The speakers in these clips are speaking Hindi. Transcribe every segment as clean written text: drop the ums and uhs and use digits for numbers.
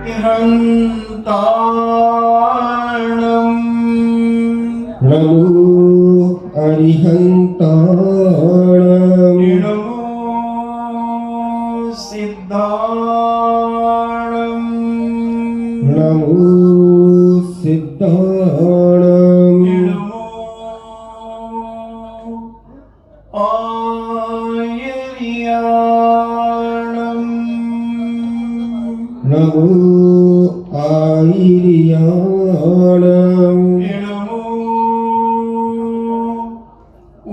अरिहन्ताणम् नमो अरिहन्ताणम् नमो सिद्धाणम् नमो सिद्धाणम् नमो आयर्याणम् नमो आयर्याणम् नमो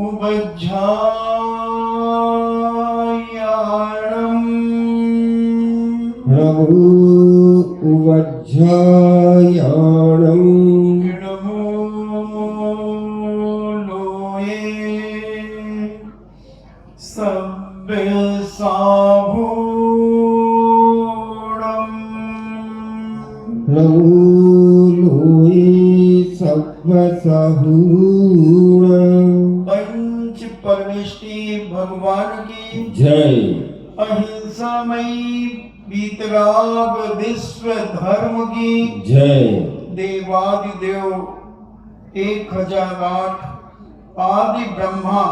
उवज्झायाणम् नमो उवज्झायाणम् नमो लोये सव्यसाभूणम् नमो लोये सव्यसाभूणम् पंच परमेष्टि भगवान की जय। अहिंसामयी वीतराग विश्व धर्म की जय। देवादिदेव 1008 आदि ब्रह्मा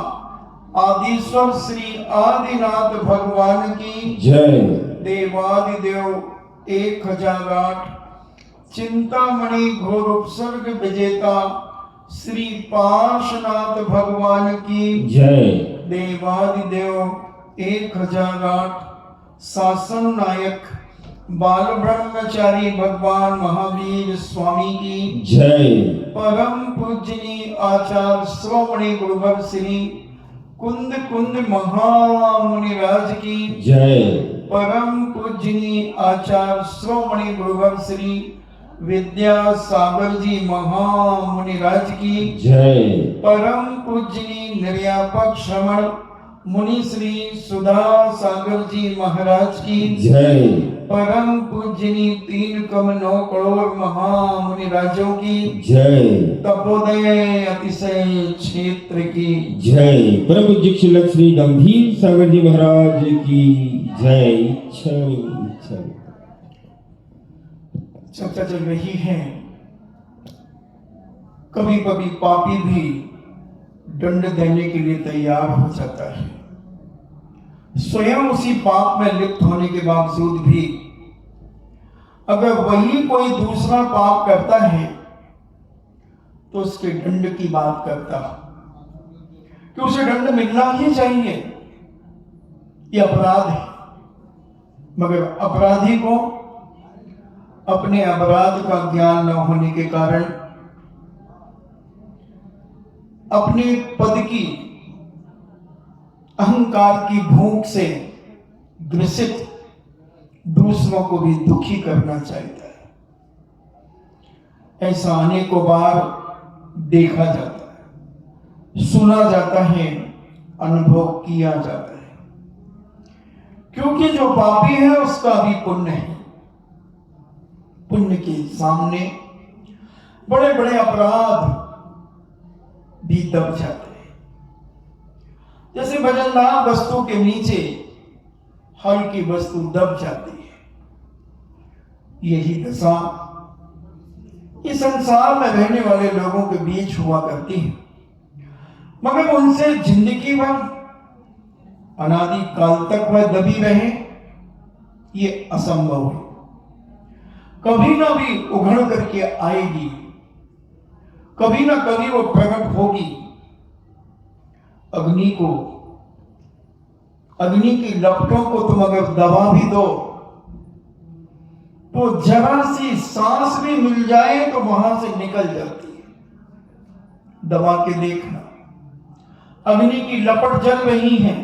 आदिश्वर श्री आदिनाथ भगवान की जय। देवादिदेव 1008 चिंतामणि घोर उपसर्ग विजेता श्री पार्श्वनाथ भगवान की जय। देवादिदेव 1008 शासन नायक बाल ब्रह्मचारी भगवान महावीर स्वामी की जय। परम पूजनीय आचार्य श्रोमणी गुरुवर श्री कुंद कुंद महामुनिराज की जय। परम पूजनीय आचार्य श्रोमणी गुरुवर श्री विद्यासागर जी महामुनिराज की जय। परम पूजनीय निर्यापक श्रमण मुनि श्री सुधा सागर जी महाराज की जय। परम पूजनीय 3,9 करोड़ महामुनि राजों की जय। तपोदय अतिशय क्षेत्र की जय। परम पूज्य श्री गंभीर सागर जी महाराज की जय। चर्चा चल रही है। कभी कभी पापी भी दंड देने के लिए तैयार हो जाता है। स्वयं उसी पाप में लिप्त होने के बावजूद भी अगर वही कोई दूसरा पाप करता है तो उसके दंड की बात करता कि उसे दंड मिलना ही चाहिए, यह अपराध है। मगर अपराधी को अपने अपराध का ज्ञान न होने के कारण अपने पद की अहंकार की भूख से ग्रसित दूसरों को भी दुखी करना चाहता है। ऐसा अनेकों बार देखा जाता है, सुना जाता है, अनुभव किया जाता है। क्योंकि जो पापी है उसका भी पुण्य है। पुण्य के सामने बड़े बड़े अपराध भी दब जाते हैं। जैसे वजनदार वस्तु के नीचे हल्की वस्तु दब जाती है, यही दशा इस संसार में रहने वाले लोगों के बीच हुआ करती है। मगर उनसे जिंदगी भर अनादि काल तक वह दबी रहे, ये असंभव है। कभी ना भी उघड़ करके आएगी, कभी ना कभी वो प्रकट होगी। अग्नि की लपटों को तुम अगर दबा भी दो तो जरा सी सांस भी मिल जाए तो वहां से निकल जाती है। दबा के देखना, अग्नि की लपट जल रही है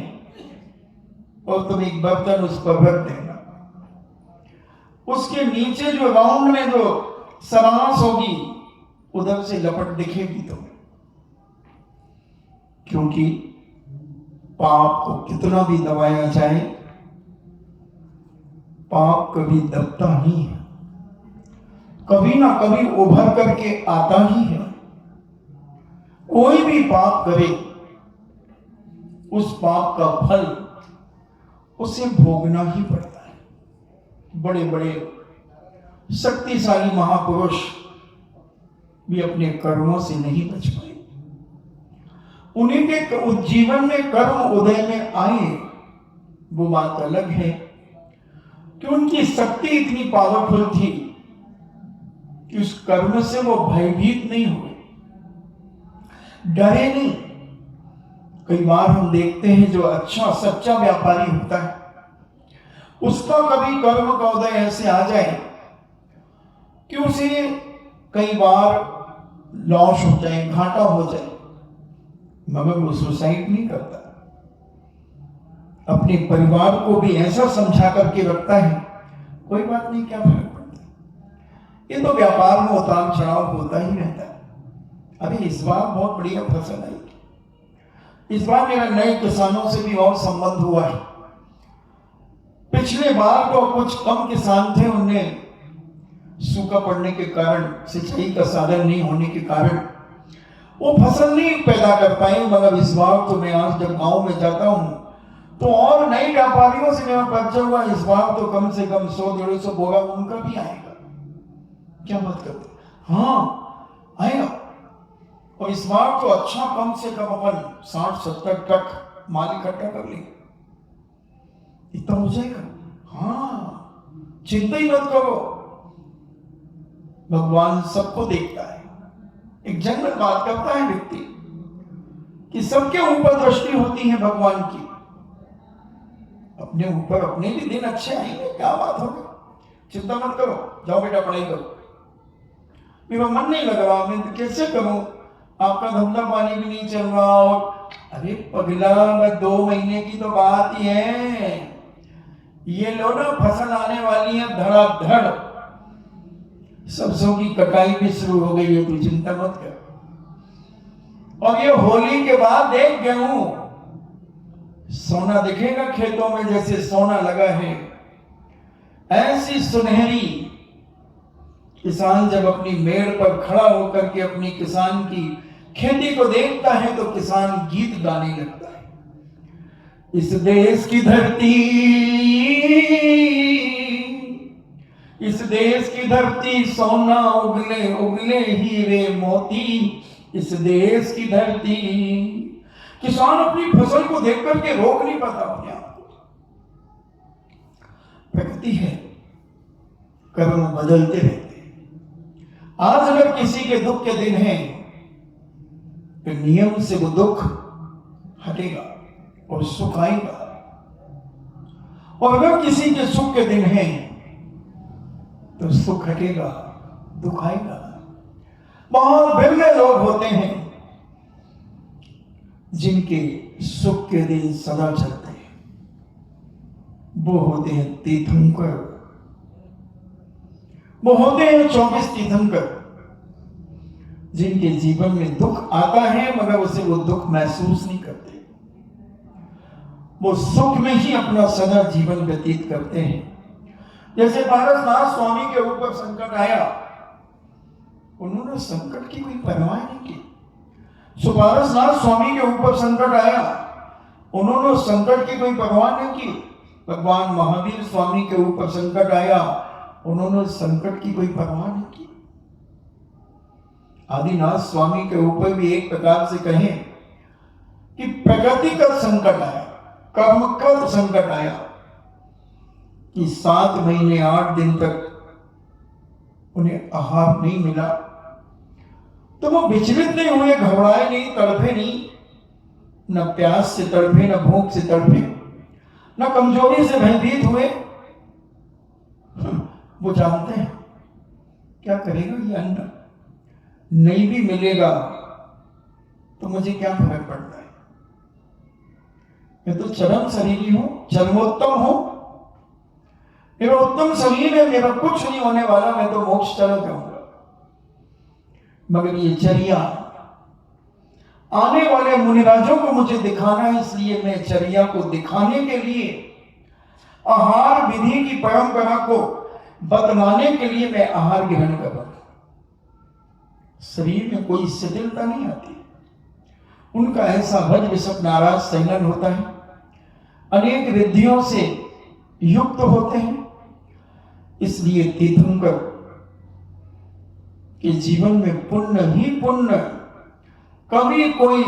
और तुम एक बर्तन उस पर रख देना, उसके नीचे जो राउंड में जो सरांस होगी उधर से लपट दिखेगी तुम्हें। क्योंकि पाप को कितना भी दबाया जाए, पाप कभी दबता नहीं है, कभी ना कभी उभर करके आता ही है। कोई भी पाप करे उस पाप का फल उसे भोगना ही पड़ता है। बड़े बड़े शक्तिशाली महापुरुष भी अपने कर्मों से नहीं बच पाए। उन्हीं के जीवन में कर्म उदय में आए, वो बात अलग है कि उनकी शक्ति इतनी पावरफुल थी कि उस कर्म से वो भयभीत नहीं हुए, डरे नहीं। कई बार हम देखते हैं जो अच्छा सच्चा व्यापारी होता है, उसका कभी कर्म का उदय ऐसे आ जाए कि उसे कई बार लॉस हो जाए, घाटा हो जाए, मगर वो सुसाइड नहीं करता। अपने परिवार को भी ऐसा समझा करके रखता है, कोई बात नहीं, क्या फर्क पड़ता। ये तो व्यापार में उतार चढ़ाव होता ही रहता है। अभी इस बार बहुत बढ़िया फसल आई। इस बार मेरा नए किसानों से भी और संबंध हुआ है। पिछले बार तो कुछ कम किसान थे, उन्हें सूखा पड़ने के कारण, सिंचाई का साधन नहीं होने के कारण वो फसल नहीं पैदा कर पाए। मगर इस बार तो मैं आज जब गांव में जाता हूं तो और नए व्यापारियों से मेरा परिचय हुआ। इस बार तो कम से कम 100-150 बोरा उनका भी आएगा। क्या बात करते? हाँ, आएगा। और इस बार तो अच्छा कम से कम अपन 60-70 ट्रक माल इकट्ठा कर लेंगे। इतना हो जाएगा। हाँ, चिंता ही मत करो, भगवान सबको देखता है। एक जनरल बात करता है व्यक्ति कि सबके ऊपर दृष्टि होती है भगवान की, अपने ऊपर अपने भी दिन अच्छे आएंगे। क्या बात होगी, चिंता मत करो, जाओ बेटा पढ़ाई करो। मेरा मन नहीं लग रहा, मैं कैसे करूं, आपका धंधा पानी भी नहीं चल रहा। और अरे पगला, 2 महीने की तो बात ही है। ये लो ना, फसल आने वाली है धड़ाधड़, सरसों की कटाई भी शुरू हो गई है, तू चिंता मत कर। और ये होली के बाद देख गेहूं सोना दिखेगा खेतों में, जैसे सोना लगा है। ऐसी सुनहरी किसान जब अपनी मेड़ पर खड़ा होकर के अपनी किसान की खेती को देखता है तो किसान गीत गाने लगता है। इस देश की धरती, इस देश की धरती सोना उगले उगले हीरे मोती, इस देश की धरती। किसान अपनी फसल को देख करके रोक नहीं पाता अपने आप को। प्रकृति है, कर्म बदलते रहते हैं। आज अगर किसी के दुख के दिन हैं तो नियम से वो दुख हटेगा और सुख आएगा। और अगर किसी के सुख के दिन हैं तो सुख हटेगा, दुख आएगा। बहुत भिन्न लोग होते हैं जिनके सुख के दिन सदा चलते हैं, वो होते हैं तीर्थंकर। वो होते हैं 24 तीर्थंकर, जिनके जीवन में दुख आता है मगर उसे वो दुख महसूस नहीं करते। वो सुख में ही अपना सदा जीवन व्यतीत करते हैं। जैसे पारसनाथ स्वामी के ऊपर संकट आया, उन्होंने संकट की कोई परवाह नहीं की। सुपारसनाथ स्वामी के ऊपर संकट आया, उन्होंने संकट की कोई परवाह नहीं की। भगवान महावीर स्वामी के ऊपर संकट आया, उन्होंने संकट की कोई परवाह नहीं की। आदिनाथ स्वामी के ऊपर भी एक प्रकार से कहें कि प्रकृति का संकट आया, कर्म का संकट आया कि 7 महीने 8 दिन तक उन्हें आहार नहीं मिला, तो वो विचलित नहीं हुए, घबराए नहीं, तड़पे नहीं। न प्यास से तड़पे, न भूख से तड़पे, न कमजोरी से भयभीत हुए। वो जानते हैं क्या करेगा ये अन्न, नहीं भी मिलेगा तो मुझे क्या फर्क पड़ता है। मैं तो चरम शरीरी हूं, चरमोत्तम हूं, मेरा उत्तम शरीर है, मेरा कुछ नहीं होने वाला, मैं तो मोक्ष चला जाऊंगा। मगर ये चर्या आने वाले मुनिराजों को मुझे दिखाना है, इसलिए मैं चर्या को दिखाने के लिए, आहार विधि की परंपरा को बतलाने के लिए मैं आहार ग्रहण कर रहा हूं। शरीर में कोई शिथिलता नहीं आती। उनका ऐसा भज विषप नाराज संयन होता है, अनेक रिद्धियों से युक्त होते हैं। इसलिए तीर्थंकर कि जीवन में पुण्य ही पुण्य, कभी कोई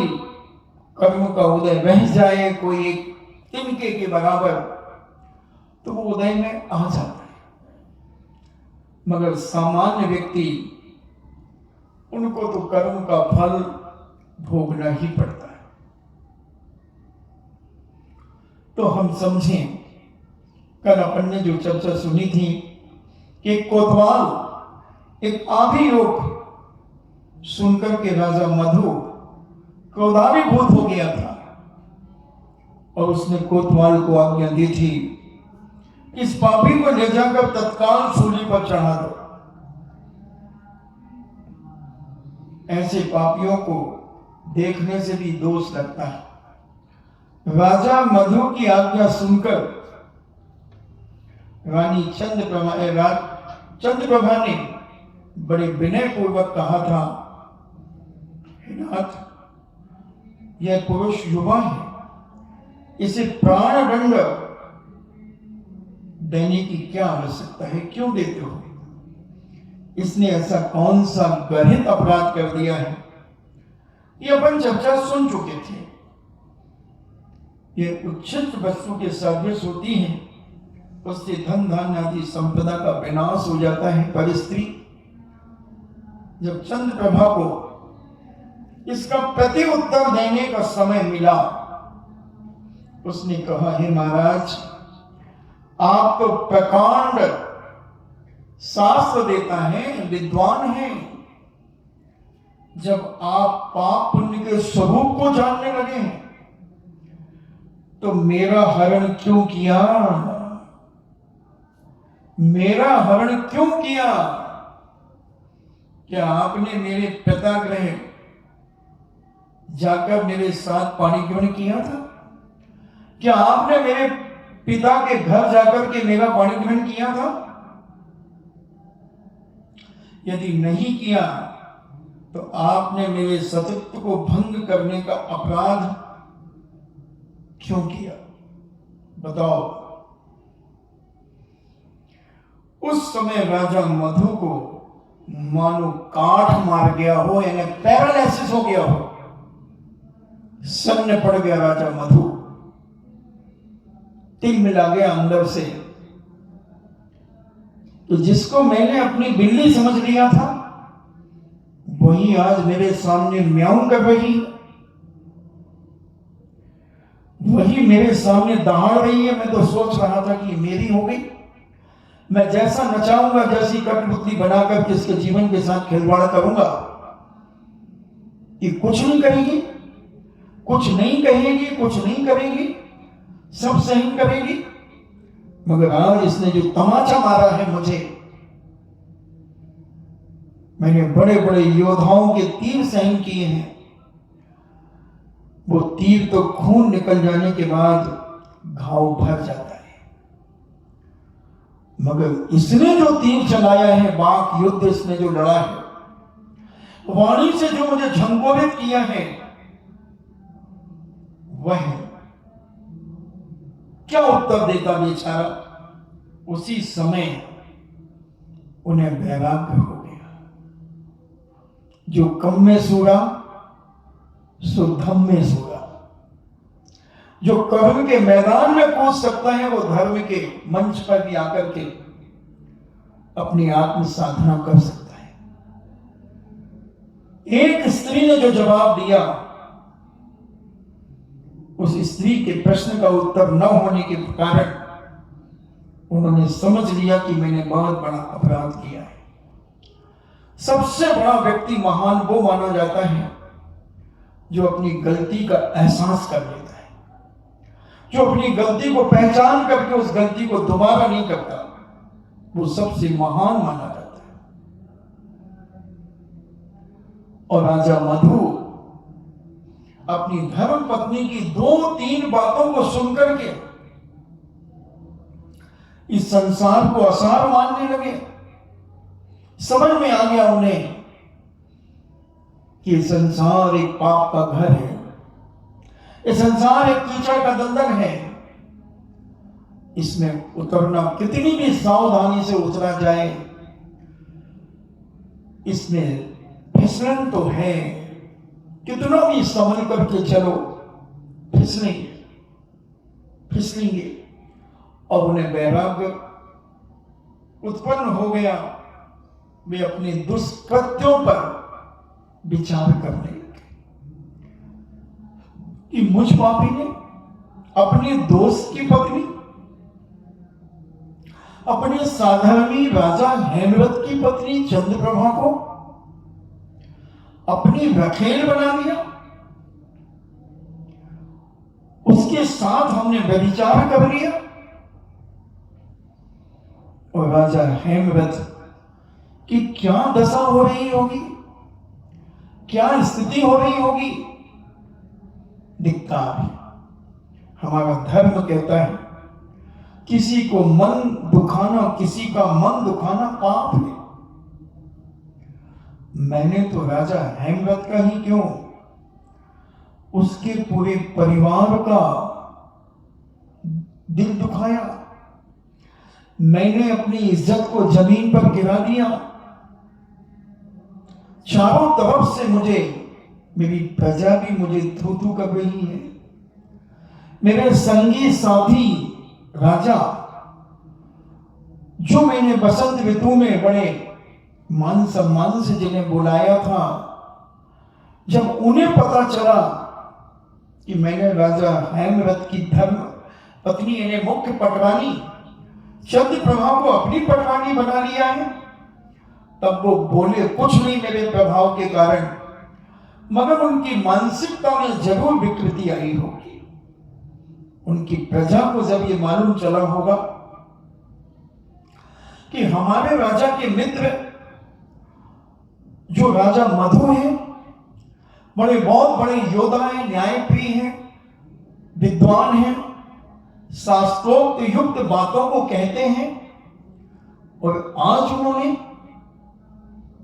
कर्म का उदय रह जाए, कोई एक तिनके के बराबर, तो वो उदय में आ जाता है। मगर सामान्य व्यक्ति, उनको तो कर्म का फल भोगना ही पड़ता है। तो हम समझें, कल अपन ने जो चर्चा सुनी थी कि कोतवाल एक आभियोग सुनकर के राजा मधु क्रोधाभिभूत हो गया था और उसने कोतवाल को आज्ञा दी थी, इस पापी को ले जाकर तत्काल सूली पर चढ़ा दो। ऐसे पापियों को देखने से भी दोष लगता है। राजा मधु की आज्ञा सुनकर रानी चंद्रप्रभा ने बड़े विनय पूर्वक कहा था, हे नाथ, यह पुरुष युवा है, इसे प्राण दंड देने की क्या आवश्यकता है, क्यों देते हो? इसने ऐसा कौन सा गलत अपराध कर दिया है? ये अपन चर्चा सुन चुके थे। ये उच्छिष्ट वस्तु के सदृश होती है, उससे धन धान्य आदि संपदा का विनाश हो जाता है। पर स्त्री, जब चंद्रप्रभा को इसका प्रति उत्तर देने का समय मिला, उसने कहा, हे महाराज, आप तो प्रकांड शास्त्र देता है, विद्वान है, जब आप पाप पुण्य के स्वरूप को जानने लगे हैं तो मेरा हरण क्यों किया? मेरा हरण क्यों किया? क्या आपने मेरे पिता गृह जाकर मेरे साथ पानी क्यों नहीं किया था? क्या आपने मेरे पिता के घर जाकर के मेरा पानी ग्रहण किया था? यदि नहीं किया तो आपने मेरे सतत्व को भंग करने का अपराध क्यों किया? बताओ। उस समय राजा मधु को मानो काठ मार गया हो, यानी पैरालिसिस हो गया हो, सन्न पड़ गया राजा मधु, तिल मिला गया अंदर से। तो जिसको मैंने अपनी बिल्ली समझ लिया था, वही आज मेरे सामने म्याऊं कर रही है, वही मेरे सामने दहाड़ रही है। मैं तो सोच रहा था कि मेरी हो गई, मैं जैसा नचाऊंगा, जैसी कठपुतली बनाकर किसके जीवन के साथ खिलवाड़ करूंगा, ये कुछ नहीं करेगी, कुछ नहीं कहेगी, कुछ नहीं करेगी, सब सहन करेगी। मगर आज इसने जो तमाचा मारा है मुझे, मैंने बड़े बड़े योद्धाओं के तीर सहन किए हैं, वो तीर तो खून निकल जाने के बाद घाव भर जाता है, मगर इसने जो तीर चलाया है, वाक युद्ध इसने जो लड़ा है, वाणी से जो मुझे झंकोरित किया है, वह क्या उत्तर देता बेचारा? उसी समय उन्हें वैराग्य हो गया। जो कम में सूरा सो धम में सूरा। जो कर्म के मैदान में कूद सकता है, वो धर्म के मंच पर भी आकर के अपनी आत्म साधना कर सकता है। एक स्त्री ने जो जवाब दिया, उस स्त्री के प्रश्न का उत्तर न होने के कारण उन्होंने समझ लिया कि मैंने बहुत बड़ा अपराध किया है। सबसे बड़ा व्यक्ति महान वो माना जाता है जो अपनी गलती का एहसास कर लेता है, जो अपनी गलती को पहचान करके उस गलती को दोबारा नहीं करता, वो सबसे महान माना जाता है। और राजा मधु अपनी धर्म पत्नी की 2-3 बातों को सुनकर के इस संसार को असार मानने लगे। समझ में आ गया उन्हें कि संसार एक पाप का घर है, ये संसार एक कीचड़ का दलदल है, इसमें उतरना कितनी भी सावधानी से उतरा जाए, इसमें फिसलन तो है, कितना भी संभल करके चलो फिसलेंगे और उन्हें वैराग्य उत्पन्न हो गया। वे अपने दुष्कृत्यों पर विचार करने लगे कि मुझ पापी ने अपने दोस्त की पत्नी, अपने साधारणी राजा हेमवत की पत्नी चंद्रप्रभा को अपनी रखेल बना दिया, उसके साथ हमने व्यभिचार कर लिया। और राजा हेमवत की क्या दशा हो रही होगी, क्या स्थिति हो रही होगी। दिखता है, हमारा धर्म कहता है किसी को मन दुखाना, किसी का मन दुखाना पाप है। मैंने तो राजा हेमवत का ही क्यों, उसके पूरे परिवार का दिल दुखाया। मैंने अपनी इज्जत को जमीन पर गिरा दिया। चारों तरफ से मुझे, मेरी प्रजा भी मुझे थू थू कर रही है। मेरे संगी साथी राजा, जो मैंने बसंत ऋतु में बड़े मान सम्मान से जिन्हें बुलाया था, जब उन्हें पता चला कि मैंने राजा हेमवत की धर्म पत्नी यानी मुख्य पटरानी चंद्रप्रभा को अपनी पटरानी बना लिया है, तब वो बोले कुछ नहीं मेरे प्रभाव के कारण, मगर उनकी मानसिकता में जरूर विकृति आई होगी। उनकी प्रजा को जब ये मालूम चला होगा कि हमारे राजा के मित्र जो राजा मधु हैं, बहुत बड़े योद्धा हैं, न्यायप्रिय हैं, विद्वान हैं, शास्त्रोक्त युक्त बातों को कहते हैं, और आज उन्होंने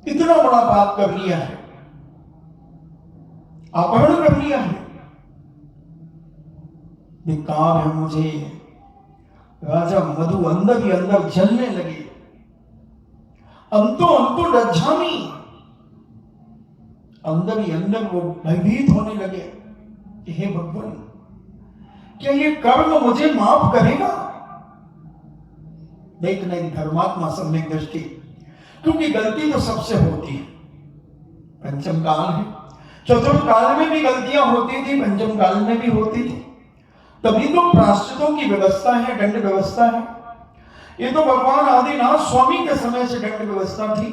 इतना बड़ा पाप कर लिया है, अपहरण कर लिया है। धिक्कार है मुझे। राजा मधु अंदर ही अंदर जलने लगे। अंतो डज्झामी, अंदर ही अंदर वो भयभीत होने लगे कि हे भगवान, क्या ये कर्म मुझे माफ करेगा। देखना एक धर्मात्मा सम्यक दृष्टि, क्योंकि गलती तो सबसे होती है। पंचम काल है, चतुर्थ काल में भी गलतियां होती थी, पंचम काल में भी होती थी। तभी तो प्रायश्चितों की व्यवस्था है, दंड व्यवस्था है। ये तो भगवान आदिनाथ स्वामी के समय से दंड व्यवस्था थी।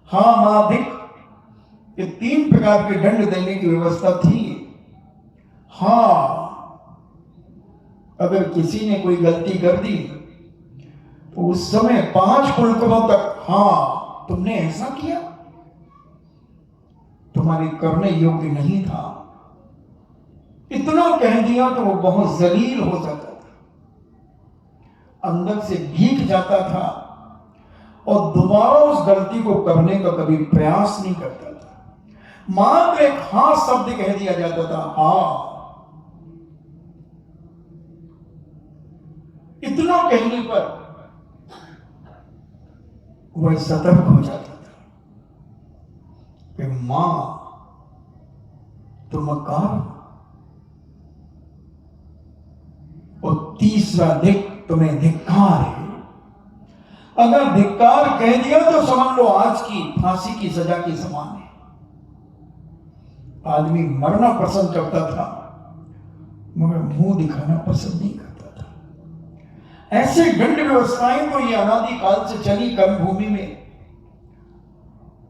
हाँ माधिक, ये 3 प्रकार के दंड देने की व्यवस्था थी। हाँ, अगर किसी ने कोई गलती कर दी तो उस समय 5 कुलकुलों तक, हाँ तुमने ऐसा किया, तुम्हारे करने योग्य नहीं था, इतना कह दिया तो वो बहुत जलील हो जाता था, अंदर से भीग जाता था और दोबारा उस गलती को करने का कभी प्रयास नहीं करता था। मात्र एक हाँ शब्द कह दिया जाता था, हाँ। इतना कहने पर वह सतर्क हो जाता था कि मां तुम अकार, और तीसरा तुम्हें धिक्कार है। अगर धिक्कार कह दिया तो समझ लो आज की फांसी की सजा के समान है। आदमी मरना पसंद करता था मगर मुंह दिखाना पसंद नहीं करता था। ऐसे दंड व्यवस्थाएं तो ये अनादि काल से चली। कर्म भूमि में,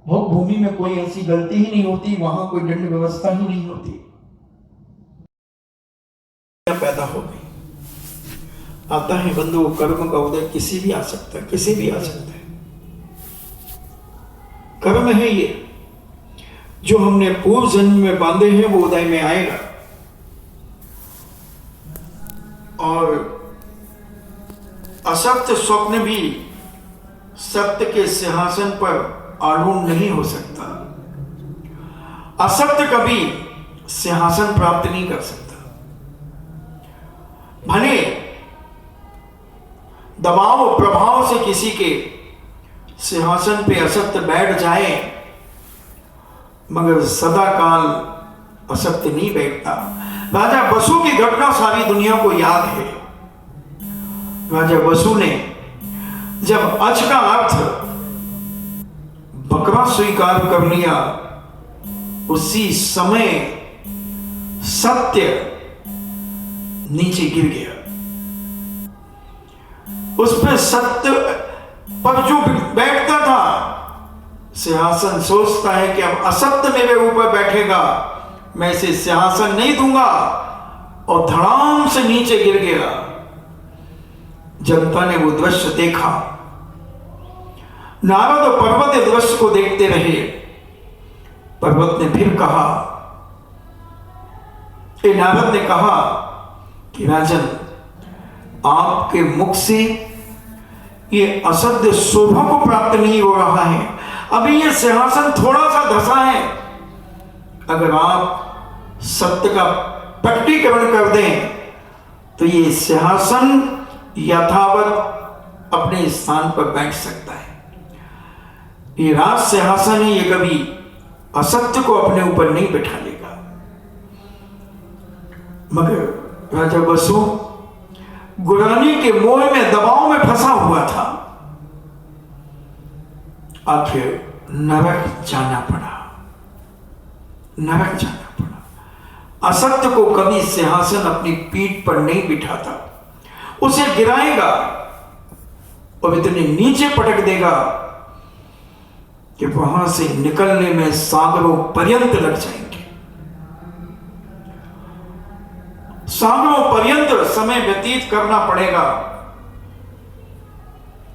भोग भूमि में कोई ऐसी गलती ही नहीं होती, वहां कोई दंड व्यवस्था ही नहीं होती। पैदा हो गई, आता है बंधु, कर्म का उदय किसी भी आ सकता है, किसी भी आ सकता है। कर्म है ये, जो हमने पूर्व जन्म में बांधे हैं वो उदय में आएगा। और असत्य स्वप्न भी सत्य के सिंहासन पर आरूढ़ नहीं हो सकता। असत्य कभी सिंहासन प्राप्त नहीं कर सकता। भले दबाव प्रभाव से किसी के सिंहासन पे असत्य बैठ जाए, मगर सदा काल असत्य नहीं बैठता। राजा बसु की घटना सारी दुनिया को याद है। राजा बसु ने जब अच का अर्थ बकरा स्वीकार कर लिया, उसी समय सत्य नीचे गिर गया। उस पर सत्य पर जो बैठता था, सिंहासन सोचता है कि अब असत्य मेरे ऊपर बैठेगा, मैं इसे सिंहासन नहीं दूंगा, और धड़ाम से नीचे गिर गया। जनता ने वो दृश्य देखा। नारद और पर्वत इस दृश्य को देखते रहे। पर्वत ने फिर कहा, नारद ने कहा कि राजन, आपके मुख से ये असत्य शोभा को प्राप्त नहीं हो रहा है। अभी ये सिंहासन थोड़ा सा धसा है, अगर आप सत्य का प्रकटीकरण कर दें तो ये सिंहासन यथावत अपने स्थान पर बैठ सकता है। ये राज सिंहासन है, ये कभी असत्य को अपने ऊपर नहीं बैठा लेगा। मगर राजा बसु गुलामी के मोह में, दबाव में फंसा हुआ था। आखिर नरक जाना पड़ा, नरक जाना पड़ा। असत्य को कभी सिंहासन अपनी पीठ पर नहीं बिठाता, उसे गिराएगा और इतने नीचे पटक देगा कि वहां से निकलने में सागरों पर्यंत लग जाएंगे। सागरों पर्यंत समय व्यतीत करना पड़ेगा।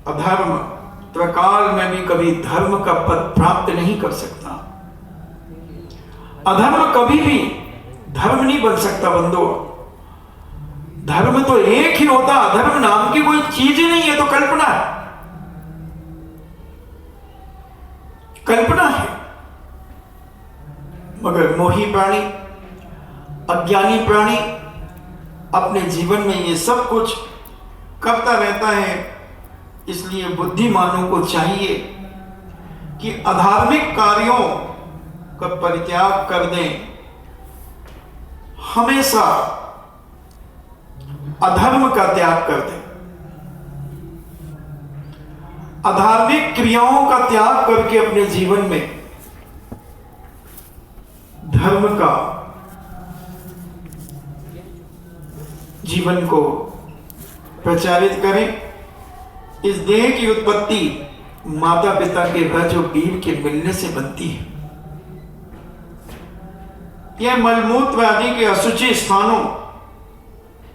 अधर्म त्रिकाल में भी कभी धर्म का पद प्राप्त नहीं कर सकता। अधर्म कभी भी धर्म नहीं बन सकता बंदो। धर्म तो एक ही होता, अधर्म नाम की कोई चीज ही नहीं है, तो कल्पना है, कल्पना है। मगर मोही प्राणी, अज्ञानी प्राणी अपने जीवन में ये सब कुछ करता रहता है। इसलिए बुद्धिमानों को चाहिए कि अधार्मिक कार्यों का परित्याग कर दें। हमेशा अधर्म का त्याग कर दें। अधार्मिक क्रियाओं का त्याग करके अपने जीवन में धर्म का जीवन को प्रचारित करें। इस देह की उत्पत्ति माता पिता के रज और वीर के मिलने से बनती है। यह मलमूत्र आदि के अशुचि स्थानों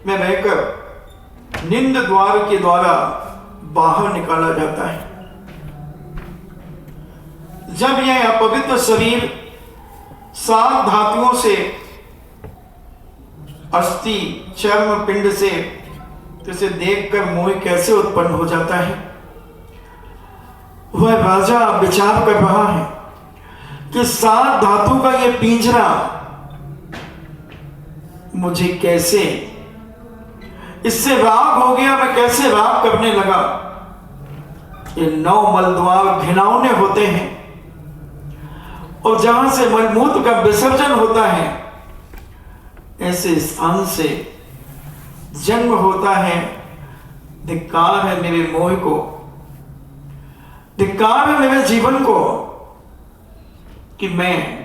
में रहकर निंद द्वार के द्वारा बाहर निकाला जाता है। जब यह अपवित्र शरीर 7 धातुओं से, अस्थि, चर्म, पिंड से, तो इसे देखकर मोह कैसे उत्पन्न हो जाता है। वह राजा विचार कर रहा है कि 7 धातु का यह पिंजरा मुझे कैसे, इससे राग हो गया, मैं कैसे राग करने लगा। ये 9 मलद्वार घिनौने होते हैं, और जहां से मलमूत्र का विसर्जन होता है, ऐसे स्थान से जन्म होता है। धिक्कार है मेरे मोह को, धिक्कार है मेरे जीवन को, कि मैं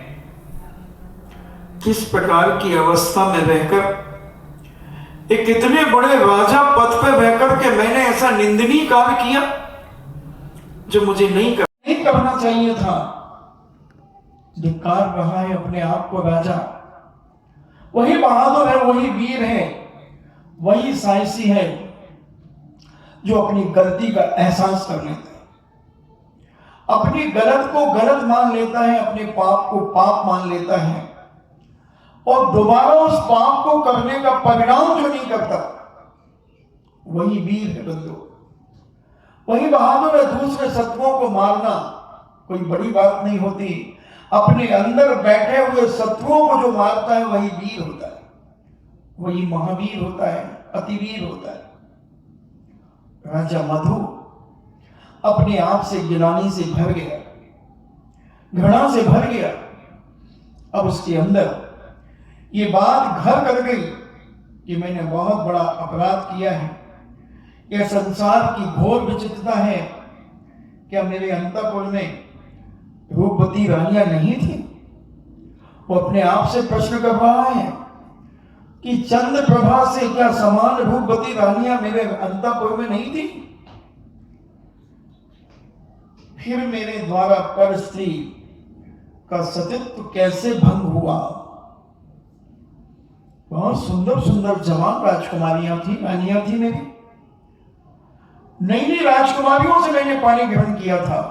किस प्रकार की अवस्था में रहकर, एक इतने बड़े राजा पद पर रहकर के मैंने ऐसा निंदनीय कार्य किया जो मुझे नहीं करना चाहिए था। धिक्कार रहा है अपने आप को राजा। वही बहादुर है, वही वीर है, वही साहसी है जो अपनी गलती का एहसास कर लेता है, अपनी गलत को गलत मान लेता है, अपने पाप को पाप मान लेता है, और दोबारा उस पाप को करने का परिणाम जो नहीं करता, वही वीर है बंधु, वही बहादुर है। दूसरे शत्रुओं को मारना कोई बड़ी बात नहीं होती। अपने अंदर बैठे हुए शत्रुओं को जो मारता है वही वीर होता है, वही महावीर होता है, अतिवीर होता है। राजा मधु अपने आप से गिलानी से भर गया, घृणा से भर गया। अब उसके अंदर ये बात घर कर गई कि मैंने बहुत बड़ा अपराध किया है। यह संसार की घोर विचित्रता है। क्या मेरे अंतःपुर में रूपवती रानियां नहीं थी? वो अपने आप से प्रश्न कर रहा है कि चंद्र प्रभा से क्या समान रूपवती रानियां मेरे अंतःपुर में नहीं थी? फिर मेरे द्वारा पर स्त्री का सतीत्व कैसे भंग हुआ? बहुत सुंदर सुंदर जवान राजकुमारियां थी, रानियां थी मेरी। नई नई राजकुमारियों से मैंने पानी ग्रहण किया था।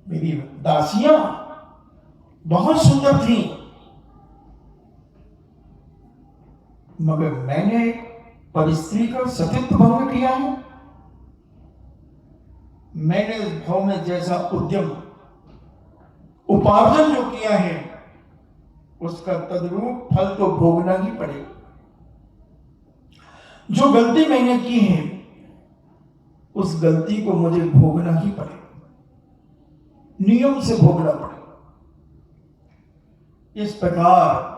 मेरी दासियां बहुत सुंदर थी, मगर मैंने परिस्त्री का सतीत्व भंग किया है। मैंने इस भाव में जैसा उद्यम उपार्जन जो किया है, उसका तद्रूप फल तो भोगना ही पड़ेगा। जो गलती मैंने की है, उस गलती को मुझे भोगना ही पड़ेगा, नियम से भोगना पड़ेगा। इस प्रकार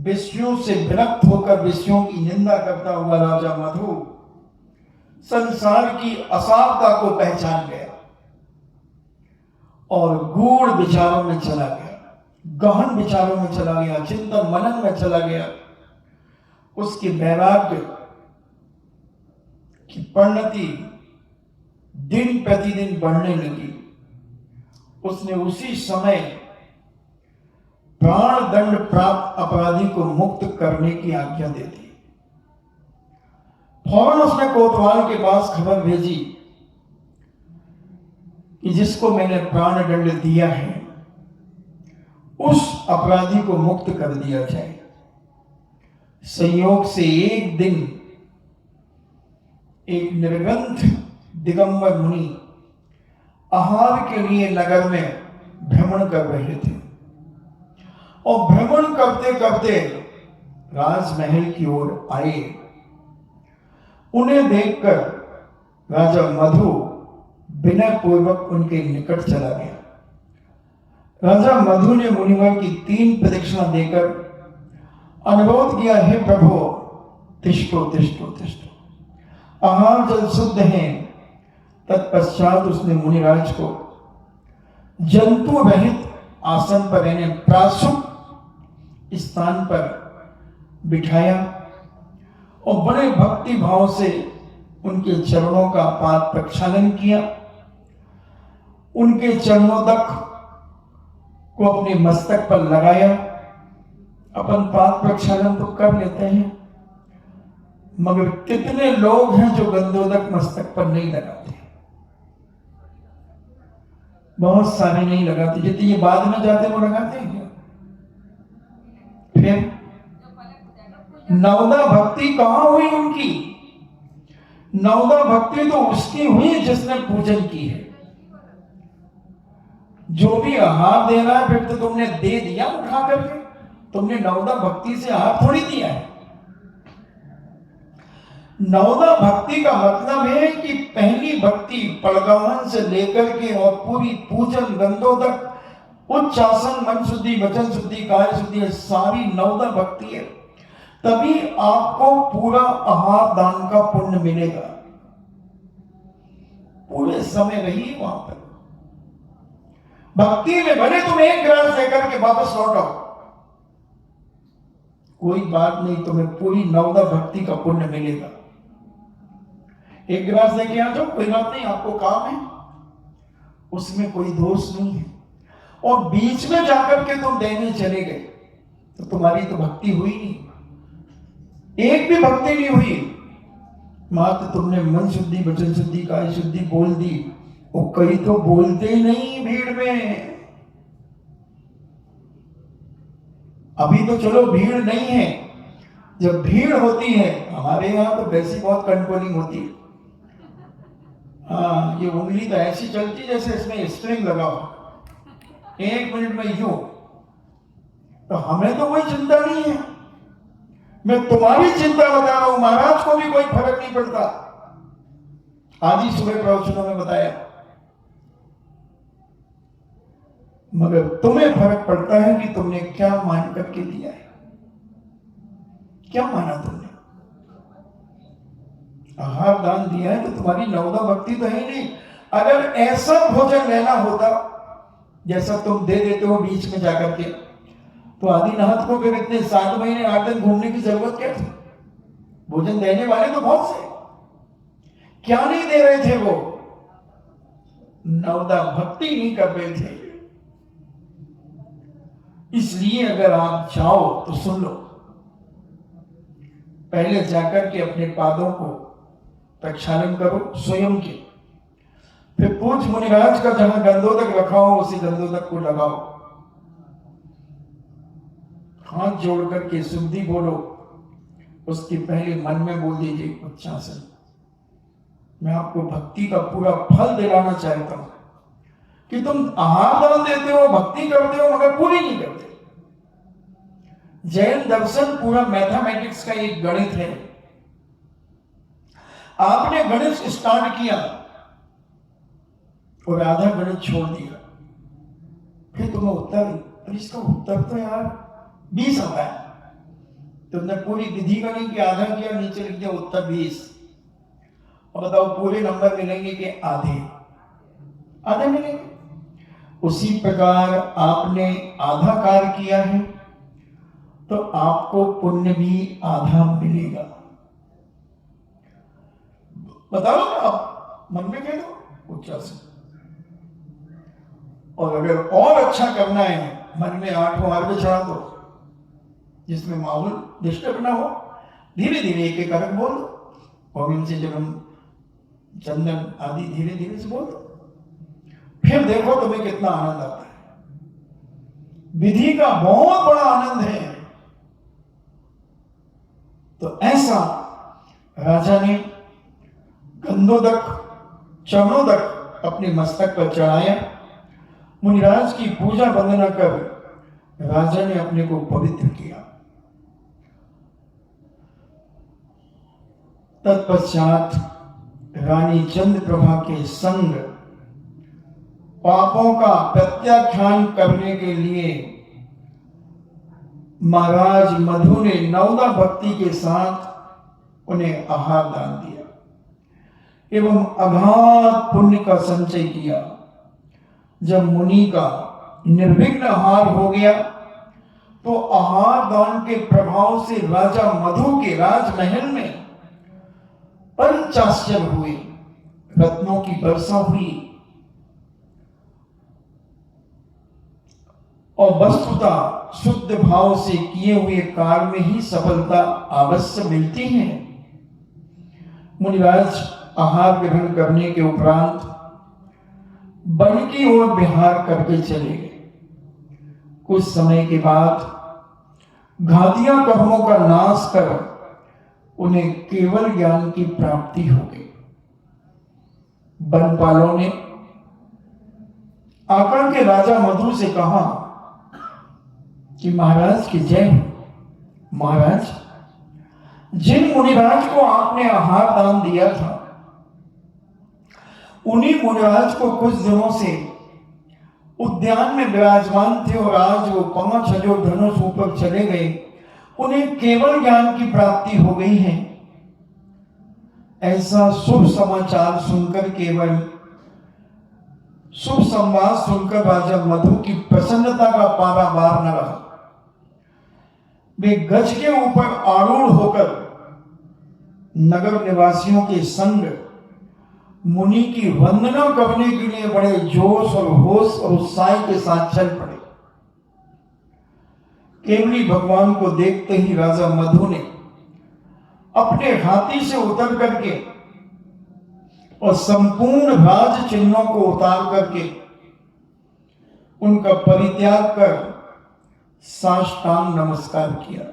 विषयों से विरक्त होकर विषयों की निंदा करता हुआ राजा मधु संसार की असारता को पहचान गया और गूढ़ विचारों में चला गया, गहन विचारों में चला गया, चिंतन मनन में चला गया। उसके वैराग्य की परिणति दिन प्रतिदिन बढ़ने लगी। उसने उसी समय प्राण दंड प्राप्त अपराधी को मुक्त करने की आज्ञा दे दी। फौरन उसने कोतवाल के पास खबर भेजी कि जिसको मैंने प्राण दंड दिया है, उस अपराधी को मुक्त कर दिया जाए। संयोग से एक दिन एक निर्ग्रंथ दिगंबर मुनि आहार के लिए नगर में भ्रमण कर रहे थे और भ्रमण करते करते राजमहल की ओर आए। उन्हें देखकर राजा मधु विनय पूर्वक उनके निकट चला गया। राजा मधु ने मुनिवर की 3 प्रदक्षिणा देकर अनुरोध किया, हे प्रभु तिष्ठो तिष्ठो तिष्ठो, आहार जल शुद्ध है। तत्पश्चात उसने मुनिराज को जंतु रहित आसन पर यानी प्रासुप स्थान पर बिठाया और बड़े भक्ति भाव से उनके चरणों का पाद प्रक्षालन किया। उनके चरणों तक को अपने मस्तक पर लगाया। अपन पाद प्रक्षालन तो कर लेते हैं, मगर कितने लोग हैं जो गंधोदक मस्तक पर नहीं लगाते? बहुत सारे नहीं लगाते। जितने ये बाद में जाते वो लगाते हैं क्या? फिर नवदा भक्ति कहां हुई उनकी? नवदा भक्ति तो उसकी हुई जिसने पूजन की है। जो भी आहार दे रहा है, फिर तो तुमने दे दिया उठा करके, तुमने नवदा भक्ति से आहार थोड़ी दिया है। नवदा भक्ति का मतलब है कि पहली भक्ति पड़गवन से लेकर के और पूरी पूजन गंधों तक, उच्च आसन, मन शुद्धि, वचन शुद्धि, कार्य शुद्धि, सारी नवदा भक्ति है। तभी आपको पूरा आहार दान का पुण्य मिलेगा। पूरे समय रहिए वहां पर भक्ति में। भले तुम एक गिलास लेकर के वापस लौट आओ, कोई बात नहीं, तुम्हें पूरी नवदा भक्ति का पुण्य मिलेगा। एक गिलास लेके आ जाओ, कोई बात नहीं, आपको काम है, उसमें कोई दोष नहीं है। और बीच में जाकर के तुम देने चले गए तो तुम्हारी तो भक्ति हुई नहीं, एक भी भक्ति नहीं हुई। मात्र तुमने मन शुद्धि, वचन शुद्धि, कार्य शुद्धि बोल दी। वो कई तो बोलते ही नहीं भीड़ में। अभी तो चलो भीड़ नहीं है, जब भीड़ होती है, हमारे यहाँ तो वैसी बहुत कंट्रोलिंग होती है। हाँ, ये उंगली तो ऐसी चलती जैसे इसमें स्प्रिंग लगा हो, 1 मिनट में यूं। तो हमें तो कोई चिंता नहीं है। मैं तुम्हारी चिंता बता रहा हूं, महाराज को भी कोई फर्क नहीं पड़ता। आज ही सुबह प्रवचनों में बताया। मगर तुम्हें फर्क पड़ता है कि तुमने क्या मान करके दिया है, क्या माना तुमने। आहार दान दिया है तो तुम्हारी नवदा भक्ति तो है नहीं। अगर ऐसा भोजन लेना होता जैसा तुम दे देते हो बीच में जाकर के, तो आदिनाथ को फिर इतने 7 महीने 8 दिन घूमने की जरूरत क्या थी। भोजन देने वाले तो बहुत से, क्या नहीं दे रहे थे वो, नवदा भक्ति नहीं कर रहे थे। इसलिए अगर आप चाहो तो सुन लो, पहले जाकर के अपने पादों को प्रक्षालन करो स्वयं के, फिर पूज मुनिराज का जहां गंधोदक रखा हो उसी गंधोदक को लगाओ, हाथ जोड़ करके शुद्धि बोलो, उसके पहले मन में बोल दीजिए उच्चासन, मैं आपको भक्ति का पूरा फल दिलाना चाहता हूं कि तुम आहार दान देते हो, भक्ति करते हो, मगर पूरी नहीं करते। जैन दर्शन पूरा मैथमेटिक्स का एक गणित है। आपने गणित स्टार्ट किया और आधा गणित छोड़ दिया, फिर तुम्हें उत्तर, इसका उत्तर तो यार 20 आता है। तुमने पूरी विधि का नहीं कि आधा किया, नीचे लिख दिया उत्तर 20, और बताओ पूरे नंबर मिलेंगे कि आधे? आधे मिलेंगे। उसी प्रकार आपने आधा कार्य किया है तो आपको पुण्य भी आधा मिलेगा। बताओ ना, आप मन में कह दो उच्चासन। और अगर और अच्छा करना है, मन में 8 मार्ग चढ़ा दो जिसमें माहौल डिस्टर्ब ना हो, धीरे धीरे एक एक करके बोल दो, ओम से जब हम चंदन आदि धीरे धीरे से बोल दो, फिर देखो तुम्हें कितना आनंद आता है। विधि का बहुत बड़ा आनंद है। तो ऐसा राजा ने गंधोदक चरणोदक अपने मस्तक पर चढ़ाया। मुनिराज की पूजा वंदना कर राजा ने अपने को पवित्र किया। तत्पश्चात रानी चंद्रप्रभा के संग पापों का प्रत्याख्यान करने के लिए महाराज मधु ने नवदा भक्ति के साथ उन्हें आहार दान दिया एवं अगाध पुण्य का संचय किया। जब मुनि का निर्विघ्न आहार हो गया तो आहार दान के प्रभाव से राजा मधु के राजमहल में पंचाश्चर्य हुए, रत्नों की वर्षा हुई और वस्तुतः शुद्ध भाव से किए हुए कार्य में ही सफलता अवश्य मिलती है। मुनिराज आहार ग्रहण करने के उपरांत वन की ओर विहार करके चले गए। कुछ समय के बाद घातिया कर्मों का नाश कर उन्हें केवल ज्ञान की प्राप्ति हो गई। वनपालों ने आकर के राजा मधु से कहा कि महाराज की जय हो। महाराज, जिन मुनिराज को आपने आहार दान दिया था उन्हीं मुनिराज को कुछ दिनों से उद्यान में विराजमान थे और आज वो 5 हजोर धनुष ऊपर चले गए, उन्हें केवल ज्ञान की प्राप्ति हो गई है। ऐसा शुभ समाचार सुनकर, केवल शुभ संवाद सुनकर राजा मधु की प्रसन्नता का पारावार न रहा। वे गज के ऊपर आरूढ़ होकर नगर निवासियों के संग मुनि की वंदना करने के लिए बड़े जोश और होश और उत्साह के साथ चल पड़े। केवली भगवान को देखते ही राजा मधु ने अपने हाथी से उतर करके और संपूर्ण राज चिन्हों को उतार करके उनका परित्याग कर साष्टांग नमस्कार किया।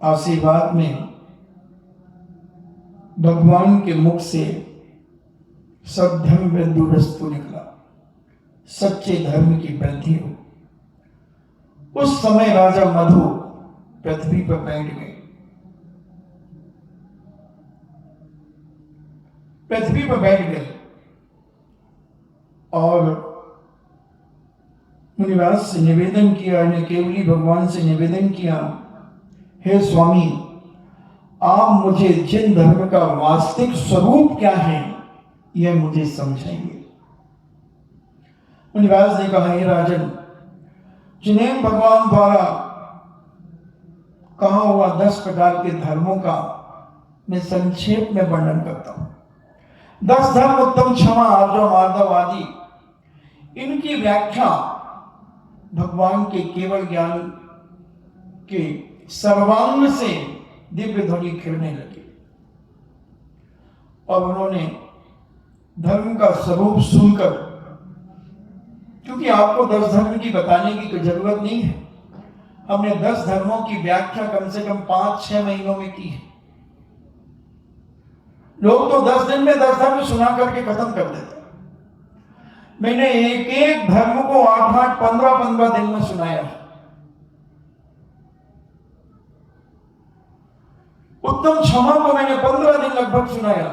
आशीर्वाद में भगवान के मुख से सद्धर्म बिंदुरस्तु निकला, सच्चे धर्म की वृद्धि हो। उस समय राजा मधु पृथ्वी पर बैठ गए। पृथ्वी पर बैठ गए और मुनिवास से निवेदन किया, ने केवली भगवान से निवेदन किया, हे स्वामी, आप मुझे जिन धर्म का वास्तविक स्वरूप क्या है यह मुझे समझाइए। मुनिवास ने कहा, हे राजन, जिन्हें भगवान द्वारा कहा हुआ 10 प्रकार के धर्मों का मैं संक्षेप में वर्णन करता हूं। 10 धर्म उत्तम, क्षमा, आर्जव, मार्दव आदि, इनकी व्याख्या भगवान के केवल ज्ञान के सर्वांग से दिव्य ध्वनि खिलने लगी और उन्होंने धर्म का स्वरूप सुनकर, क्योंकि आपको 10 धर्म की बताने की कोई जरूरत नहीं है, हमने 10 धर्मों की व्याख्या कम से कम 5-6 महीनों में की है। लोग तो 10 दिन में 10 धर्म सुना करके खत्म कर देते। मैंने एक एक धर्म को 8-8, 15-15 दिन में सुनाया। उत्तम क्षमा को मैंने 15 दिन लगभग सुनाया।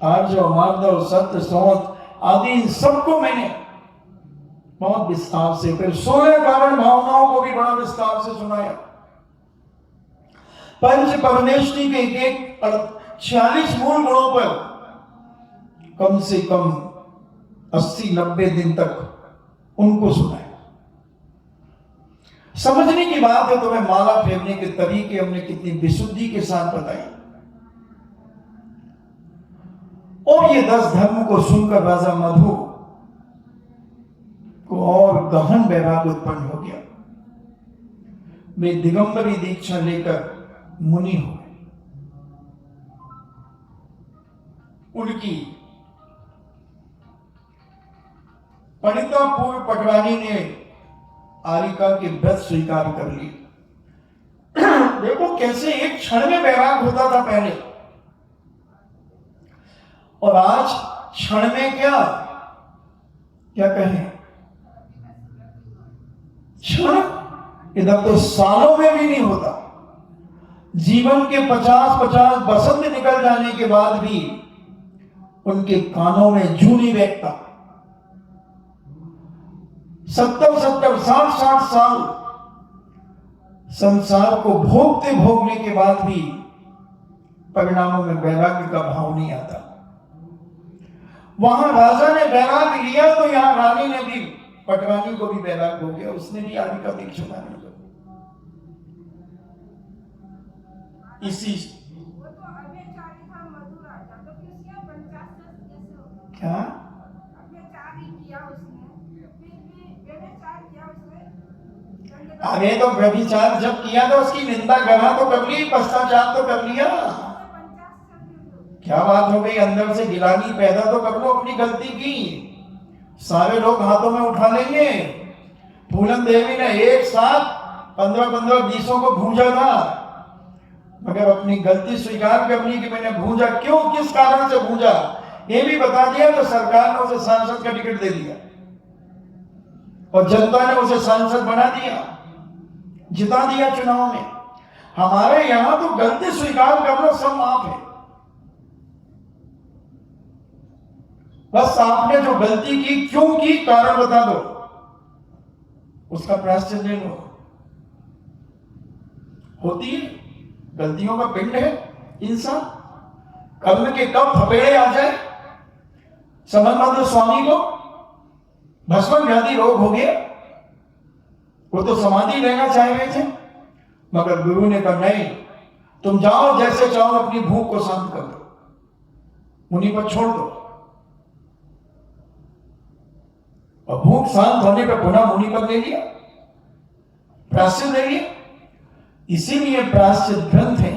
आर्जव, मार्दव, सत्य, संवत आदि इन सबको मैंने बहुत विस्तार से, फिर 16 कारण भावनाओं को भी बड़ा विस्तार से सुनाया। पंच परमेष्टि के एक 46 मूल गुणों पर कम से कम 80-90 दिन तक उनको सुनाया। समझने की बात है तो मैं माला फेरने के तरीके हमने कितनी विशुद्धि के साथ बताई। और ये 10 धर्म को सुनकर राजा मधु को और गहन वैराग्य उत्पन्न हो गया। वे दिगंबरी दीक्षा लेकर मुनि हो गए। उनकी पंडिता पूर्व पटवानी ने आरिका के व्रत स्वीकार कर ली। देखो कैसे एक क्षण में वैराग होता था पहले, और आज क्षण में क्या कहें, क्षण इधर तो सालों में भी नहीं होता। जीवन के 50-50 बसंत निकल जाने के बाद भी उनके कानों में जू नहीं बैठता। 70-70, 60-60 साल संसार को भोगने के बाद भी परिणामों में वैराग्य का भाव नहीं आता। वहां राजा ने वैराग्य लिया तो यहां रानी ने भी, पटवानी को भी वैराग्य हो गया, उसने भी आरिका दीक्षा मानी। इसी क्या अरे तो व्यभिचार जब किया तो उसकी निंदा करना तो कर ली, पश्चाताप तो कर लिया। क्या बात हो गई, अंदर से गिलानी पैदा तो कर लो अपनी गलती की। सारे लोग हाथों में उठा लेंगे। फूलन देवी ने एक साथ 15-15 बीसों को भूंजा था, मगर अपनी गलती स्वीकार करनी कि मैंने भूंजा, क्यों, किस कारण से भूंजा ये भी बता दिया तो सरकार ने उसे सांसद का टिकट दे दिया और जनता ने उसे सांसद बना दिया, जिता दिया चुनाव में। हमारे यहां तो गलती स्वीकार कर लो, सब माफ है। बस आपने जो गलती की, क्यों की, कारण बता दो, उसका प्रायश्चित ले लो। होती है, गलतियों का पिंड है इंसान। कर्म के कब थपेड़े आ जाए। समन्वय स्वामी को भस्म व्याधि रोग हो गया, वो तो समाधि लेना चाह रहे थे, मगर गुरु ने कहा नहीं, तुम जाओ, जैसे चाहो अपनी भूख को शांत कर दो, मुनि पर छोड़ दो। और भूख शांत होने पर पुनः मुनि पर ले लिया, प्रायश्चित ले लिया। इसीलिए प्रायश्चित ग्रंथ है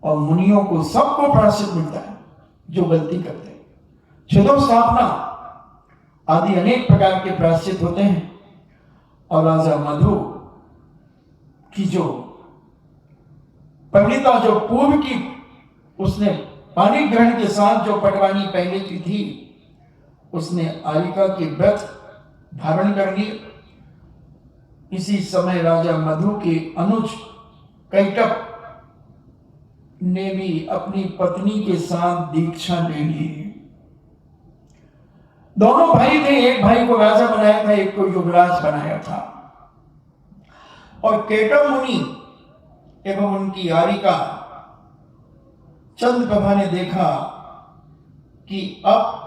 और मुनियों को सबको प्रायश्चित मिलता है जो गलती करते हैं। छिदो स्थापना आदि अनेक प्रकार के प्रायश्चित होते हैं। और राजा मधु की जो पंडिता जो पूर्व की, उसने पानी ग्रहण के साथ जो पटवानी पहले की थी, उसने आरिका के व्रत धारण कर लिए। इसी समय राजा मधु के अनुज कैटप ने भी अपनी पत्नी के साथ दीक्षा ले ली। दोनों भाई थे, एक भाई को राजा बनाया था, एक को युवराज बनाया था। और केटव मुनि एवं उनकी यारिका चंद्रप्रभा ने देखा कि अब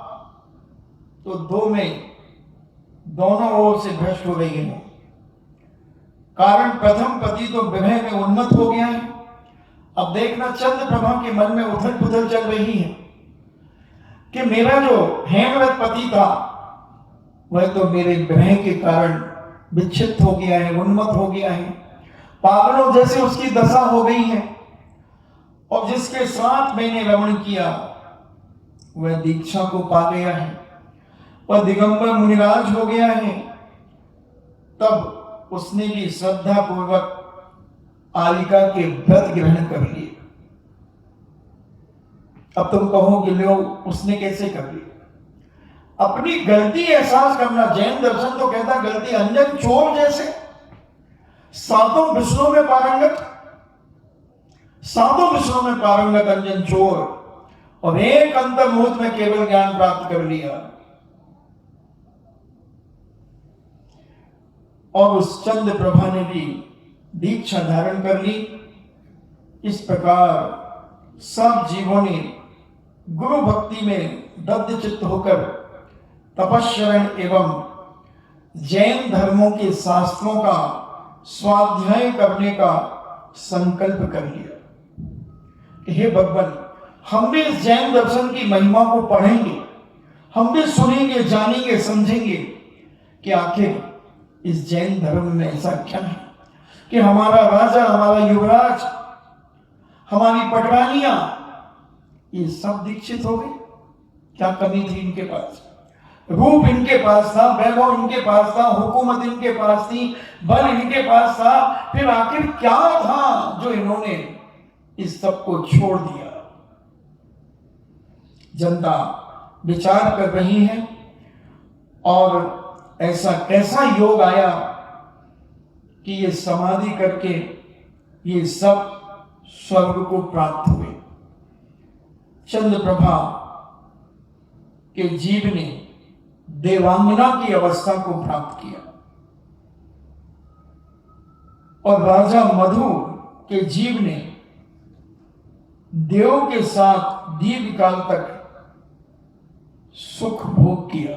तो दोनों ओर से भ्रष्ट हो गई है। कारण प्रथम पति तो विवाह में उन्मत्त हो गया है। अब देखना चंद्रप्रभा के मन में उथल पुथल चल रही है कि मेरा जो हेमरथ पति था वह तो मेरे विवाह के कारण विच्छिन्न हो गया है, उन्मत्त हो गया है, पागलों जैसे उसकी दशा हो गई है। और जिसके साथ मैंने रमण किया वह दीक्षा को पा गया है, वह दिगंबर मुनिराज हो गया है। तब उसने भी श्रद्धा पूर्वक आलिका के व्रत ग्रहण कर लिए। अब तुम कहोगे लो उसने कैसे कर लिया? अपनी गलती एहसास करना। जैन दर्शन तो कहता गलती अंजन चोर जैसे, सातों विष्णु में पारंगत, सातों विष्णु में पारंगत अंजन चोर, और एक अंतर मुहूर्त में केवल ज्ञान प्राप्त कर लिया। और उस चंद्रप्रभा ने भी दीक्षा धारण कर ली। इस प्रकार सब जीवों ने गुरु भक्ति में दग्ध चित्त होकर तपस्वरण एवं जैन धर्मों के शास्त्रों का स्वाध्याय करने का संकल्प कर लिया। हे भगवान, हम भी इस जैन दर्शन की महिमा को पढ़ेंगे, हम भी सुनेंगे, जानेंगे, समझेंगे कि आखिर इस जैन धर्म में ऐसा क्या है कि हमारा राजा, हमारा युवराज, हमारी पटरानियां ये सब दीक्षित हो गए। क्या कमी थी इनके पास? रूप इनके पास था, वैभव इनके पास था, हुकूमत इनके पास थी, बल इनके पास था, फिर आखिर क्या था जो इन्होंने इस सब को छोड़ दिया? जनता विचार कर रही है और ऐसा कैसा योग आया कि ये समाधि करके ये सब स्वर्ग को प्राप्त हुए। चंद्रप्रभा के जीव ने देवांगना की अवस्था को प्राप्त किया और राजा मधु के जीव ने देव के साथ दीर्घ काल तक सुख भोग किया।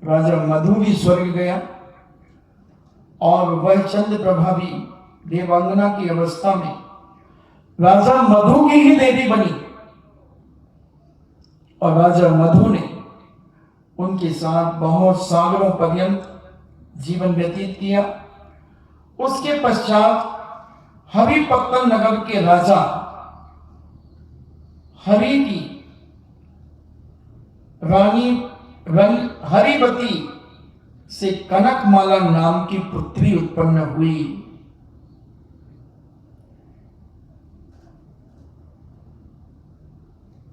राजा मधु भी स्वर्ग गया और वह चंद्रप्रभा भी देवांगना की अवस्था में राजा मधु की ही देवी बनी और राजा मधु ने उनके साथ बहुत सागरों पर्यंत जीवन व्यतीत किया। उसके पश्चात हरिपत्तन नगर के राजा हरि की रानी हरिवती से कनकमाला नाम की पुत्री उत्पन्न हुई।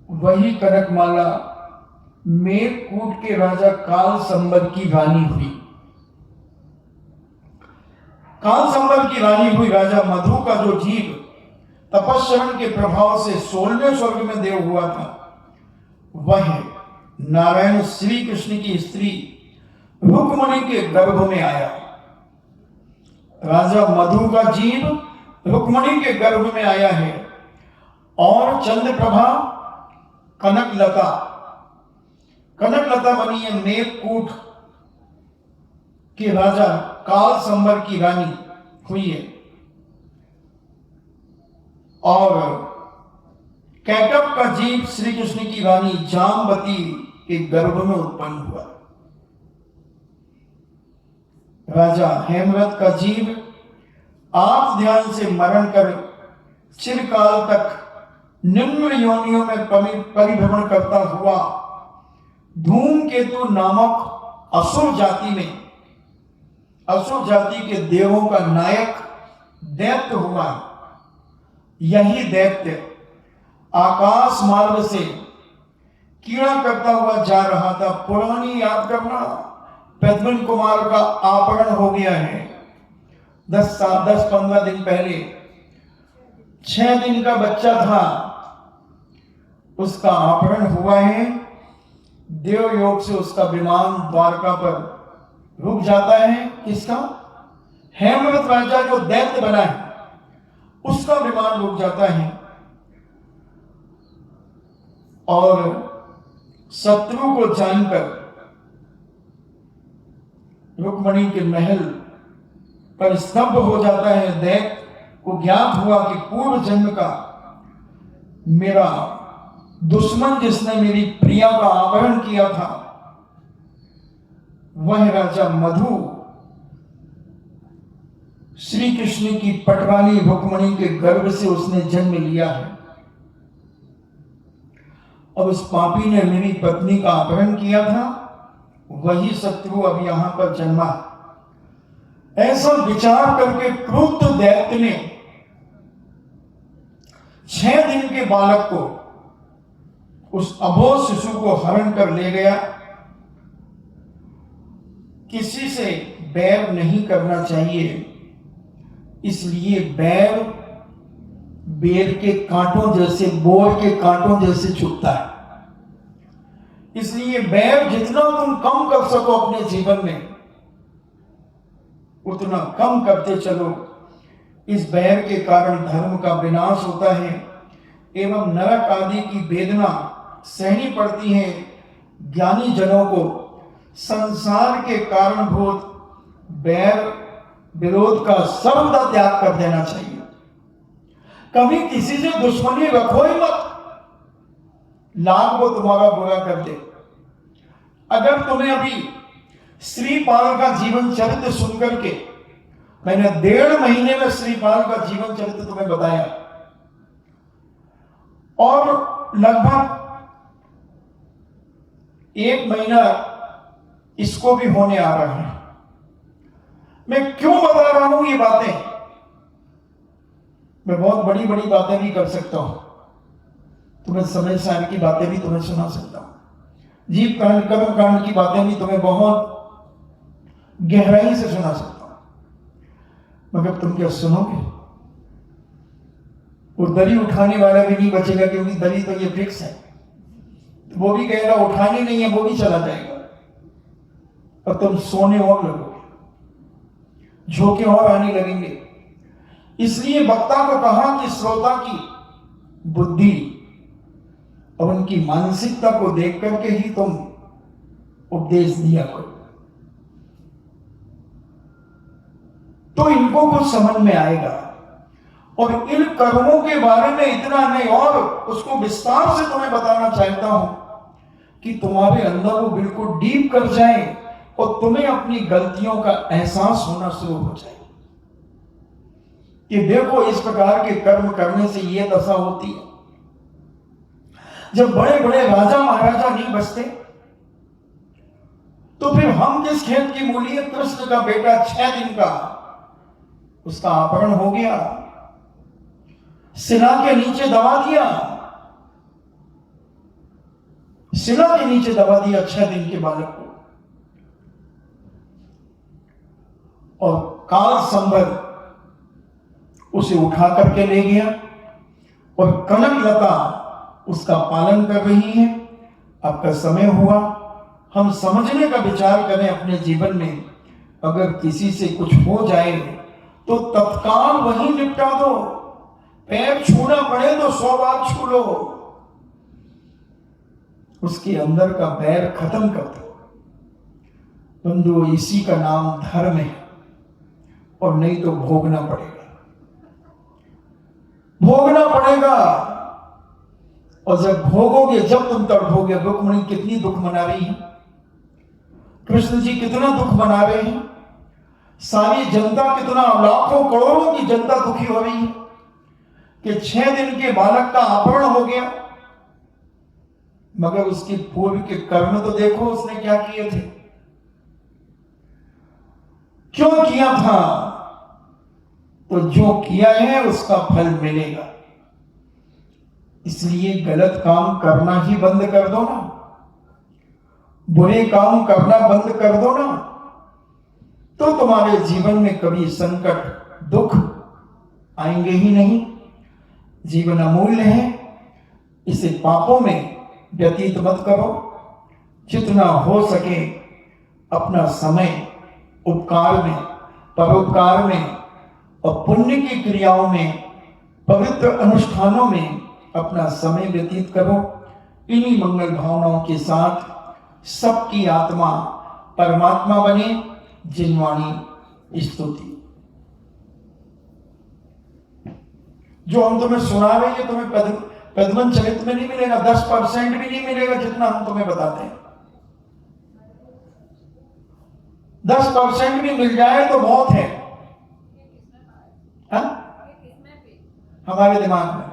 वही कनकमाला मेघकूट के राजा काल संबर की रानी हुई। काल संबर की रानी हुई। राजा मधु का जो जीव तपस्वरण के प्रभाव से 16वें स्वर्ग में देव हुआ था, वह नारायण श्री कृष्ण की स्त्री रुक्मणी के गर्भ में आया। राजा मधु का जीव रुक्मणी के गर्भ में आया है और चंद्रप्रभा कनकलता बनी है। मेघकूट के राजा काल संबर की रानी हुई है और कैटव का जीव श्री कृष्ण की रानी जामवती के गर्भ में उत्पन्न हुआ। राजा हेमरथ का जीव आप ध्यान से मरण कर चिरकाल तक निम्न योनियों में परिभ्रमण करता हुआ धूमकेतु नामक असुर जाति में, असुर जाति के देवों का नायक दैत्य हुआ। यही दैत्य आकाश मार्ग से कीड़ा करता हुआ जा रहा था। पुरानी याद करना, प्रद्युम्न कुमार का अपहरण हो गया है 10-15 दिन पहले। 6 दिन का बच्चा था उसका अपहरण हुआ है, देवयोग से उसका विमान द्वारका पर रुक जाता है। किसका? हेमवत राजा जो दैत्य बना है उसका विमान रुक जाता है और शत्रु को जानकर रुक्मणी के महल पर स्तब्ध हो जाता है। दैत्य को ज्ञात हुआ कि पूर्व जन्म का मेरा दुश्मन जिसने मेरी प्रिया का अपहरण किया था वह राजा मधु श्री कृष्ण की पटवानी रुक्मणी के गर्भ से उसने जन्म लिया है। अब उस पापी ने मेरी पत्नी का अपहरण किया था, वही शत्रु अब यहां पर जन्मा। ऐसा विचार करके क्रुद्ध दैत्य ने 6 दिन के बालक को, उस अबोध शिशु को हरण कर ले गया। किसी से बैर नहीं करना चाहिए, इसलिए बैर बेर के कांटों जैसे, बोर के कांटों जैसे चुभता है। इसलिए बैर जितना तुम कम कर सको अपने जीवन में उतना कम करते चलो। इस बैर के कारण धर्म का विनाश होता है एवं नरक आदि की वेदना सहनी पड़ती है। ज्ञानी जनों को संसार के कारणभूत बैर विरोध का सर्वदा त्याग कर देना चाहिए। कभी किसी से दुश्मनी रखो ही मत, लाभ वो तुम्हारा बुरा कर दे। अगर तुम्हें अभी श्रीपाल का जीवन चरित्र सुनकर के, मैंने 1.5 महीने में श्रीपाल का जीवन चरित्र तुम्हें बताया और लगभग 1 महीना इसको भी होने आ रहा है। मैं क्यों बता रहा हूं ये बातें? मैं बहुत बड़ी बड़ी बातें भी कर सकता हूं, तुम्हें समय सार की बातें भी तुम्हें सुना सकता हूं, जीव कांड कर्म कांड की बातें भी तुम्हें बहुत गहराई से सुना सकता हूं, मगर तुम क्या सुनोगे? वो दरी उठाने वाला भी नहीं बचेगा, क्योंकि दरी तो ये फिक्स है। तो वो भी कहेगा उठानी नहीं है, वो भी चला जाएगा और तुम सोने और लगोगे, झोंके और आने लगेंगे। इसलिए वक्ता को कहा कि श्रोता की बुद्धि और उनकी मानसिकता को देख करके ही तुम उपदेश दिया करो, तो इनको कुछ समझ में आएगा। और इन कर्मों के बारे में इतना नहीं, और उसको विस्तार से तुम्हें बताना चाहता हूं कि तुम्हारे अंदर वो बिल्कुल डीप कर जाए और तुम्हें अपनी गलतियों का एहसास होना शुरू हो जाए कि देखो इस प्रकार के कर्म करने से ये दशा होती है। जब बड़े बड़े राजा महाराजा नहीं बचते तो फिर हम किस खेत की मूली है? कृष्ण का बेटा 6 दिन का उसका अपहरण हो गया, शिला के नीचे दबा दिया, शिला के नीचे दबा दिया 6 दिन के बालक को। और काल संभल उसे उठा करके ले गया और कनक लता उसका पालन कर रही है। अब का समय हुआ, हम समझने का विचार करें अपने जीवन में। अगर किसी से कुछ हो जाए तो तत्काल वहीं निपटा दो, पैर छूना पड़े तो 100 बार छू लो, उसके अंदर का बैर खत्म कर दो। बंधु, इसी का नाम धर्म है, और नहीं तो भोगना पड़ेगा, भोगना पड़ेगा। और जब भोगोगे, जब तुम तड़पोगे, रुक्मिणी कितनी दुख मना रही है, कृष्ण जी कितना दुख मना रहे हैं, सारी जनता कितना, लाखों करोड़ों की जनता दुखी हो रही है कि 6 दिन के बालक का अपहरण हो गया। मगर उसके पूर्व के कर्म तो देखो उसने क्या किए थे, क्यों किया था? तो जो किया है उसका फल मिलेगा। इसलिए गलत काम करना ही बंद कर दो ना, बुरे काम करना बंद कर दो ना, तो तुम्हारे जीवन में कभी संकट दुख आएंगे ही नहीं। जीवन अमूल्य है, इसे पापों में व्यतीत मत करो। जितना हो सके अपना समय उपकार में, परोपकार में और पुण्य की क्रियाओं में, पवित्र अनुष्ठानों में अपना समय व्यतीत करो। इन्हीं मंगल भावनाओं के साथ सबकी आत्मा परमात्मा बने। जिनवाणी स्तुति जो हम तुम्हें सुना रहे हैं, तुम्हें पद्मन चरित में नहीं मिलेगा, 10% भी नहीं मिलेगा जितना हम तुम्हें बताते हैं। 10% भी मिल जाए तो बहुत है। हा? हमारे दिमाग में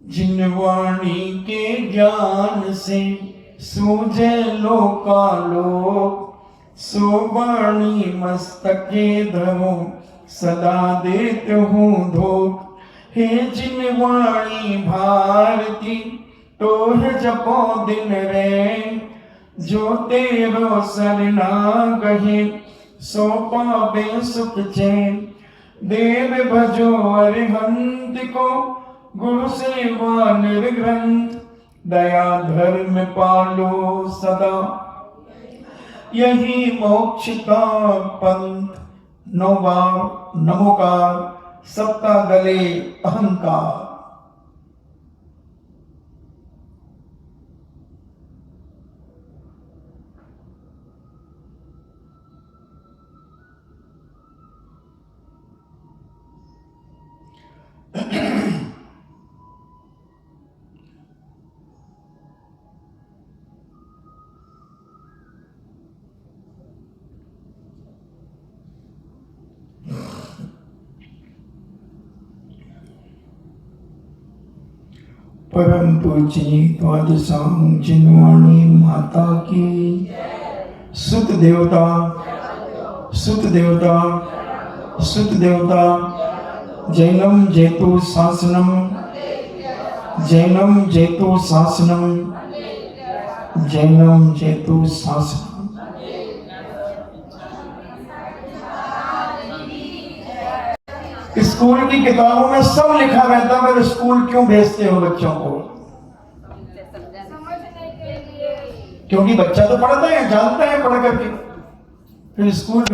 जिनवाणी के ज्ञान से सूझे लोकालोक, सुवाणी मस्तके धरो सदा देते हूँ धोख। हे जिनवाणी भारती तोह जपो दिन रे, जो तेरो सरना गहे सो पावे सुख चैन। देव भजो अरिहंत को गुरु सेवा निर्ग्रंथ, दया धर्म पालो सदा यही मोक्ष का पंथ। नौबार नमोकार सबका गले अहंकार। परम पूज्य द्वादशांग जिनवाणी माता की सुत देवता, सुत देवता, सुत देवता। जैनम जेतु शासनम, जैनम जेतु शासनम, जैनम जेतु शासनम। स्कूल की किताबों में सब लिखा रहता है, मेरे स्कूल क्यों भेजते हो बच्चों को? क्योंकि बच्चा तो पढ़ता है, जानता है पढ़ करके, फिर स्कूल